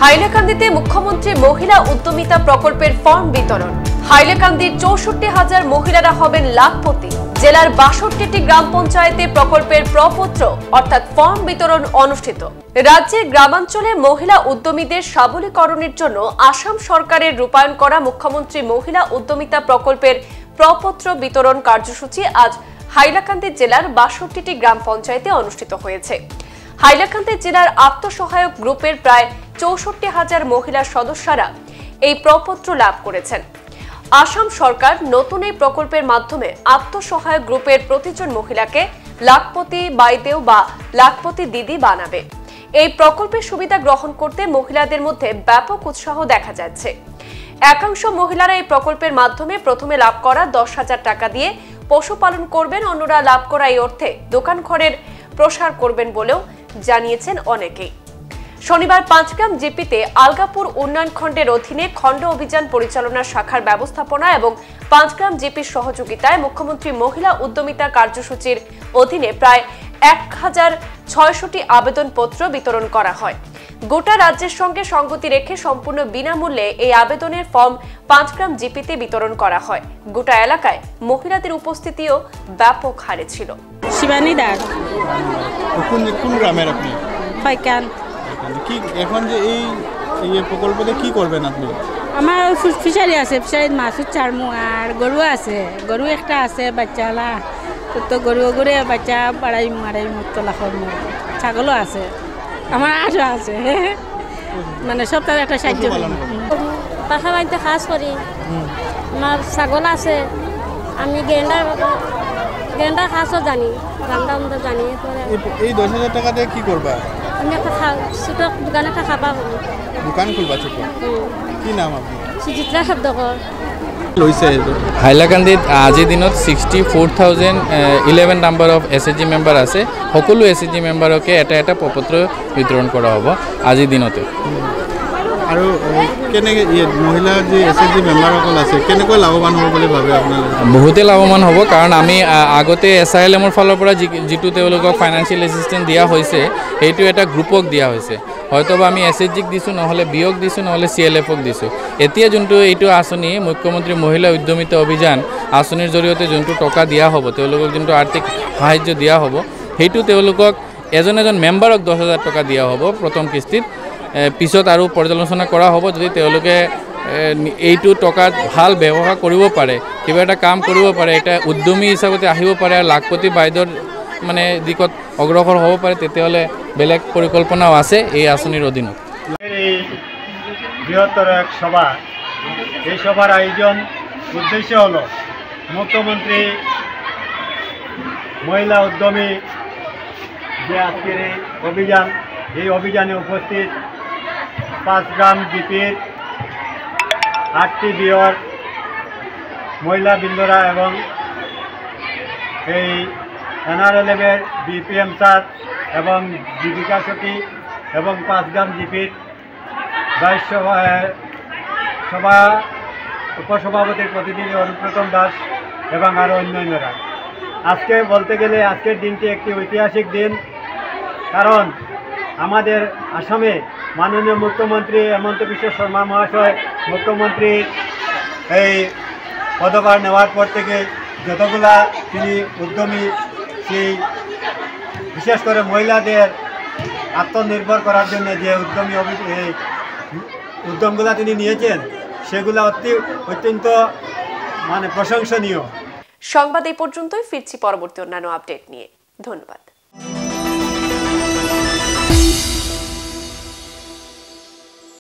হাইলাকান্দিতে মুখ্যমন্ত্রী মহিলা উদ্যমিতা প্রকল্পের ফর্ম বিতরণ। হাইলাকান্দির 64,000 মহিলারা হবেন লাখপতি। জেলার 62টি গ্রাম পঞ্চায়েতে প্রকল্পের প্রপত্র অর্থাৎ ফর্ম বিতরণ অনুষ্ঠিত। রাজ্যের গ্রামাঞ্চলে মহিলা উদ্যমীদের সবলীকরণের জন্য আসাম সরকারের রূপায়ণ করা মুখ্যমন্ত্রী মহিলা উদ্যমিতা প্রকল্পের প্রপত্র বিতরণ কার্যসূচি আজ হাইলাকান্দি জেলার 62টি গ্রাম পঞ্চায়েতে অনুষ্ঠিত হয়েছে। হাইলাকান্দি জেলার আত্মসহায়ক গ্রুপের প্রায় 64,000 মহিলা সদস্যরা এই প্রপত্র লাভ করেছেন। আসাম সরকার নতুন এই প্রকল্পের মাধ্যমে আত্মসহায়ক গ্রুপের প্রতিজন মহিলাকে লাখপতি বাইদেউ বা লাখপতি দিদি বানাবে। এই প্রকল্পের সুবিধা গ্রহণ করতে মহিলাদের মধ্যে ব্যাপক উৎসাহ দেখা যাচ্ছে। একাংশ মহিলারা এই প্রকল্পের মাধ্যমে প্রথমে লাভ করা 10,000 টাকা দিয়ে পশুপালন করবেন, অন্যরা লাভ করা এই অর্থে দোকান ঘরের প্রসার করবেন বলেও জানিয়েছেন অনেকেই। শনিবার পাঁচগ্রাম জিপিতে আলগাপুর উন্নয়ন খণ্ডের অধীনে খণ্ড অভিযান পরিচালনা শাখার ব্যবস্থাপনা এবং পাঁচগ্রাম জিপির সহযোগিতায় মুখ্যমন্ত্রী মহিলা উদ্যমিতা কার্যসূচির অধীনে প্রায় 1,600টি আবেদনপত্র বিতরণ করা হয়। গোটা রাজ্যের সঙ্গে সঙ্গতি রেখে সম্পূর্ণ বিনামূল্যে এই আবেদনের ফর্ম পাঁচগ্রাম জিপিতে বিতরণ করা হয়। গোটা এলাকায় মহিলাদের উপস্থিতিও ব্যাপক হারে ছিল। শিবানী দাস। কোন গ্রামের আপনি? ফাইকান। কি এখন যে এই প্রকল্পতে কি করবেন আপনি? আমার ফিশারি আছে, ফিশারিত মাছ চারমু আর গরু আছে, গরু একটা আছে বাচ্চালা, তো গরু গরু বাচ্চা বাড়াই তোলা করবো, ছাগলও আছে, আমার আশা আছে মানে সপ্তাহে একটা সাহায্য। বাসা বাড়িতে কাজ করি, আমার ছাগল আছে, আমি গেন্ডা কাজও জানি, রান্না বান্না জানি। এই 10,000 টাকা দিয়ে কি করবা? আমি একটা ছোট দোকানে একটা খাবা করি। দোকান খুলবা ছোট? কি নাম আপনি? সুচিত্রা শব্দকর। হাইলাকান্দিত আজিৰ দিনত 64,011 নাম্বাৰ অফ SHG মেম্বাৰ আছে। সকলো SHG মেম্বাৰকে এটা প্ৰপত্ৰ বিতৰণ কৰা হ'ব আজিৰ দিনতে। আৰু কেনেকৈ মহিলা যি SHG মেম্বাৰসকল আছে কেনেকৈ লাভৱান হ'ব বুলি ভাবে আপোনালোকে? বহুতে লাভৱান হ'ব, কাৰণ আমি আগতে SILMৰ ফালৰ পৰা যিটো তেওঁলোকক ফাইনেন্সিয়েল এছিষ্টেঞ্চ দিয়া হৈছে সেইটো এটা গ্ৰুপক দিয়া হৈছে। হয়তোবা আমি SHGক দিছোঁ, নহ'লে বিঅ'ক দিছোঁ, নহ'লে CLFক দিছোঁ। এতিয়া যোনটো এইটো আঁচনি মুখ্যমন্ত্ৰী মহিলা উদ্যমিতা অভিযান আঁচনিৰ জৰিয়তে যোনটো টকা দিয়া হ'ব, তেওঁলোকক যোনটো আৰ্থিক সাহায্য দিয়া হ'ব, সেইটো তেওঁলোকক এজন মেম্বাৰক 10,000 টকা দিয়া হ'ব প্ৰথম কিস্তিত। পিছত আৰু পৰ্যালোচনা কৰা হ'ব, যদি তেওঁলোকে এইটো টকাত ভাল ব্যৱহাৰ কৰিব পাৰে, কিবা এটা কাম কৰিব পাৰে, এটা উদ্যমী হিচাপতে আহিব পাৰে আৰু লাখপতি বাইদেউৰ মানে দিশত অগ্ৰসৰ হ'ব পাৰে, তেতিয়াহ'লে বেলেগ পৰিকল্পনাও আছে এই আঁচনিৰ অধীনত। এই বৃহত্তর এক সভা, এই সভার আয়োজন উদ্দেশ্য হলো মুখ্যমন্ত্রী মহিলা উদ্যমী যে আজকের এই অভিযানে উপস্থিত পাঁচগ্রাম জিপির 8টি বিওর মহিলা বৃন্দরা এবং এই NRLM-এর BPM স্যার এবং জীবিকা সখী এবং পাঁচগ্রাম জিপির সভা উপসভাপতির প্রতিনিধি অনুপ্রতম দাস এবং আরও অন্যান্যরা। আজকে বলতে গেলে আজকের দিনটি একটি ঐতিহাসিক দিন, কারণ আমাদের আসামে মাননীয় মুখ্যমন্ত্রী হেমন্ত বিশ্ব শর্মা মহাশয় মুখ্যমন্ত্রী এই পদভার নেওয়ার পর থেকে যতগুলা তিনি উদ্যমী, সেই বিশেষ করে মহিলাদের আত্মনির্ভর করার জন্য যে উদ্যমগুলা তিনি নিয়েছেন সেগুলো অত্যন্ত প্রশংসনীয়। সংবাদ এই পর্যন্তই, ফিরছি পরবর্তী অন্যান্য আপডেট নিয়ে। ধন্যবাদ।